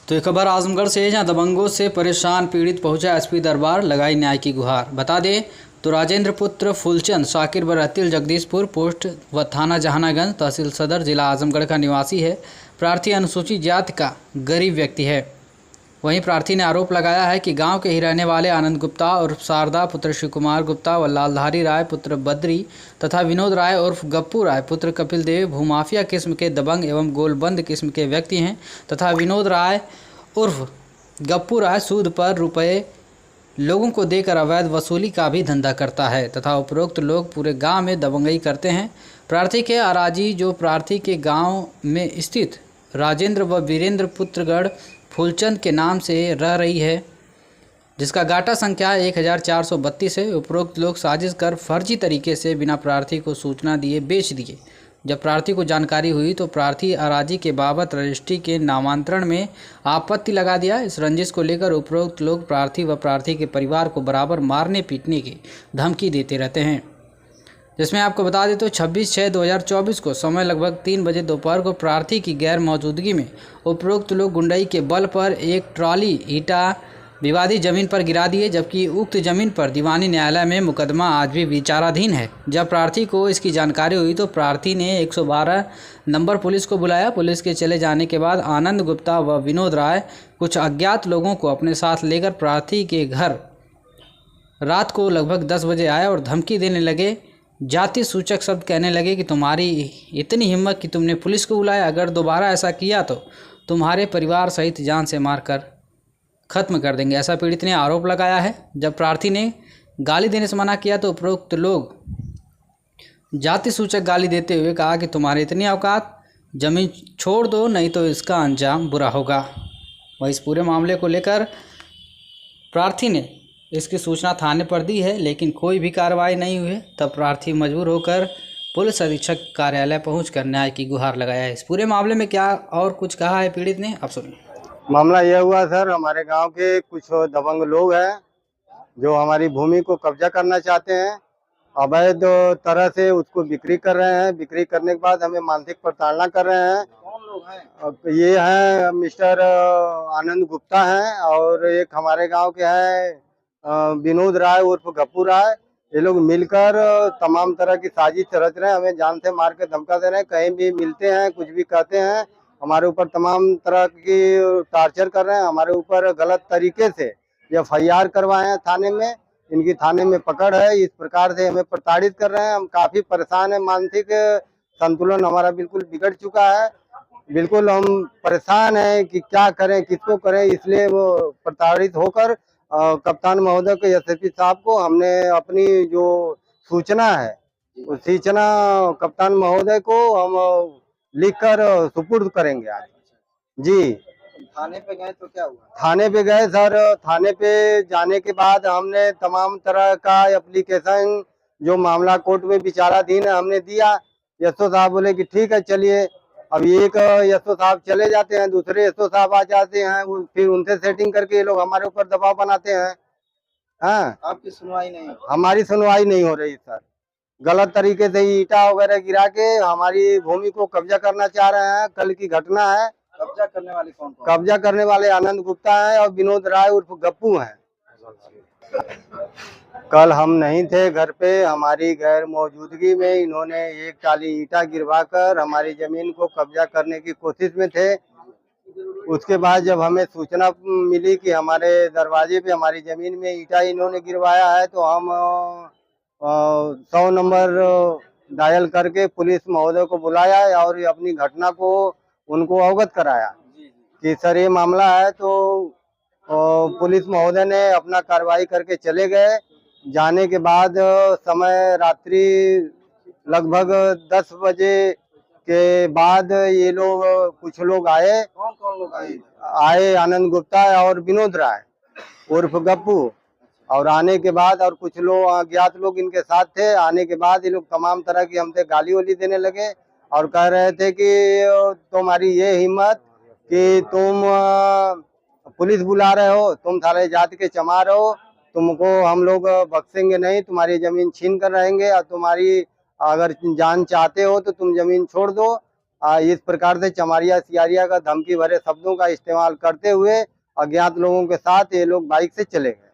तो एक खबर आजमगढ़ से है, जहां दबंगों से परेशान पीड़ित पहुंचा एसपी दरबार, लगाई न्याय की गुहार। बता दें तो राजेंद्र पुत्र फूलचंद शाकिर बरहत्तिल जगदीशपुर पोस्ट व थाना जहानागंज तहसील सदर जिला आजमगढ़ का निवासी है। प्रार्थी अनुसूचित जाति का गरीब व्यक्ति है। वहीं प्रार्थी ने आरोप लगाया है कि गांव के ही रहने वाले आनंद गुप्ता उर्फ शारदा पुत्र शिव कुमार गुप्ता व लालधारी राय पुत्र बद्री तथा विनोद राय उर्फ गप्पू राय पुत्र कपिल देव भूमाफिया किस्म के दबंग एवं गोलबंद किस्म के व्यक्ति हैं तथा विनोद राय उर्फ गप्पू राय सूद पर रुपए लोगों को देकर अवैध वसूली का भी धंधा करता है तथा उपरोक्त लोग पूरे गांव में दबंगई करते हैं। प्रार्थी के अराजी जो प्रार्थी के गांव में स्थित राजेंद्र व वीरेंद्र पुत्रगढ़ फूलचंद के नाम से रह रही है, जिसका गाटा संख्या 1432 है। उपरोक्त लोग साजिश कर फर्जी तरीके से बिना प्रार्थी को सूचना दिए बेच दिए। जब प्रार्थी को जानकारी हुई तो प्रार्थी अराजी के बाबत रजिस्ट्री के नामांतरण में आपत्ति लगा दिया। इस रंजिश को लेकर उपरोक्त लोग प्रार्थी व प्रार्थी के परिवार को बराबर मारने पीटने की धमकी देते रहते हैं। जिसमें आपको बता दें तो 26/6/2024 को समय लगभग 3 बजे दोपहर को प्रार्थी की गैर मौजूदगी में उपरोक्त लोग गुंडई के बल पर एक ट्रॉली ईटा विवादित जमीन पर गिरा दिए, जबकि उक्त जमीन पर दीवानी न्यायालय में मुकदमा आज भी विचाराधीन है। जब प्रार्थी को इसकी जानकारी हुई तो प्रार्थी ने 112 नंबर पुलिस को बुलाया। पुलिस के चले जाने के बाद आनंद गुप्ता व विनोद राय कुछ अज्ञात लोगों को अपने साथ लेकर प्रार्थी के घर रात को लगभग 10 बजे आए और धमकी देने लगे। जाति सूचक शब्द कहने लगे कि तुम्हारी इतनी हिम्मत कि तुमने पुलिस को बुलाया, अगर दोबारा ऐसा किया तो तुम्हारे परिवार सहित जान से मारकर ख़त्म कर देंगे, ऐसा पीड़ित ने आरोप लगाया है। जब प्रार्थी ने गाली देने से मना किया तो उपरोक्त लोग जाति सूचक गाली देते हुए कहा कि तुम्हारी इतनी औकात, ज़मीन छोड़ दो नहीं तो इसका अंजाम बुरा होगा। वह इस पूरे मामले को लेकर प्रार्थी ने इसकी सूचना थाने पर दी है, लेकिन कोई भी कार्रवाई नहीं हुई है। तब प्रार्थी मजबूर होकर पुलिस अधीक्षक कार्यालय पहुंचकर न्याय की गुहार लगाया है। इस पूरे मामले में क्या और कुछ कहा है पीड़ित ने, आप सुनिए। मामला यह हुआ सर, हमारे गांव के कुछ दबंग लोग हैं जो हमारी भूमि को कब्जा करना चाहते हैं, अवैध तरह से उसको बिक्री कर रहे हैं। बिक्री करने के बाद हमें मानसिक प्रताड़ना कर रहे हैं। कौन लोग हैं? ये हैं मिस्टर आनंद गुप्ता हैं और एक हमारे गांव के हैं विनोद राय उर्फ गप्पू राय। ये लोग मिलकर तमाम तरह की साजिश रच रहे हैं, हमें जान से मार के धमका दे रहे हैं। कहीं भी मिलते हैं कुछ भी कहते हैं, हमारे ऊपर तमाम तरह की टार्चर कर रहे हैं। हमारे ऊपर गलत तरीके से FIR करवाए हैं थाने में, इनकी थाने में पकड़ है। इस प्रकार से हमें प्रताड़ित कर रहे हैं। हम काफी परेशान हैं, मानसिक संतुलन हमारा बिल्कुल बिगड़ चुका है। बिल्कुल हम परेशान हैं कि क्या करें, किसको करें। इसलिए वो प्रताड़ित होकर कप्तान महोदय को SSP साहब को हमने अपनी जो सूचना है उस सूचना कप्तान महोदय को हम लिखकर सुपुर्द करेंगे आज। जी थाने पे गए तो क्या हुआ? थाने पे गए सर। थाने पे जाने के बाद हमने तमाम तरह का एप्लीकेशन, जो मामला कोर्ट में विचाराधीन है, हमने दिया। SO साहब बोले कि ठीक है चलिए। अब एक SO साहब चले जाते हैं, दूसरे SO साहब आ जाते हैं, फिर उनसे सेटिंग करके ये लोग हमारे ऊपर दबाव बनाते हैं। हाँ, आपकी सुनवाई नहीं? हमारी सुनवाई नहीं हो रही सर। गलत तरीके से ईटा वगैरह गिरा के हमारी भूमि को कब्जा करना चाह रहे हैं। कल की घटना है। कब्जा करने वाले कौन? कब्जा करने वाले आनंद गुप्ता है और विनोद राय उर्फ गप्पू हैं। कल हम नहीं थे घर पे, हमारी गैर मौजूदगी में इन्होंने एक टाली ईटा गिरवाकर हमारी जमीन को कब्जा करने की कोशिश में थे। उसके बाद जब हमें सूचना मिली कि हमारे दरवाजे पे हमारी जमीन में ईटा इन्होंने गिरवाया है तो हम 100 नंबर डायल करके पुलिस महोदय को बुलाया और अपनी घटना को उनको अवगत कराया कि सर ये मामला है। तो पुलिस महोदय ने अपना कार्रवाई करके चले गए। जाने के बाद समय रात्रि लगभग 10 बजे के बाद ये लोग कुछ लोग आए। कौन लोग आए? आनंद गुप्ता और विनोद राय उर्फ गप्पू। और आने के बाद और कुछ लोग अज्ञात लोग इनके साथ थे। आने के बाद ये लोग तमाम तरह की हमसे गाली वाली देने लगे और कह रहे थे कि तुम्हारी ये हिम्मत कि तुम पुलिस बुला रहे हो, तुम सारे जाति के चमार हो, तुमको हम लोग बख्शेंगे नहीं, तुम्हारी जमीन छीन कर रहेंगे और तुम्हारी अगर जान चाहते हो तो तुम जमीन छोड़ दो, इस प्रकार से चमारिया सियारिया का धमकी भरे शब्दों का इस्तेमाल करते हुए अज्ञात लोगों के साथ ये लोग बाइक से चले गए।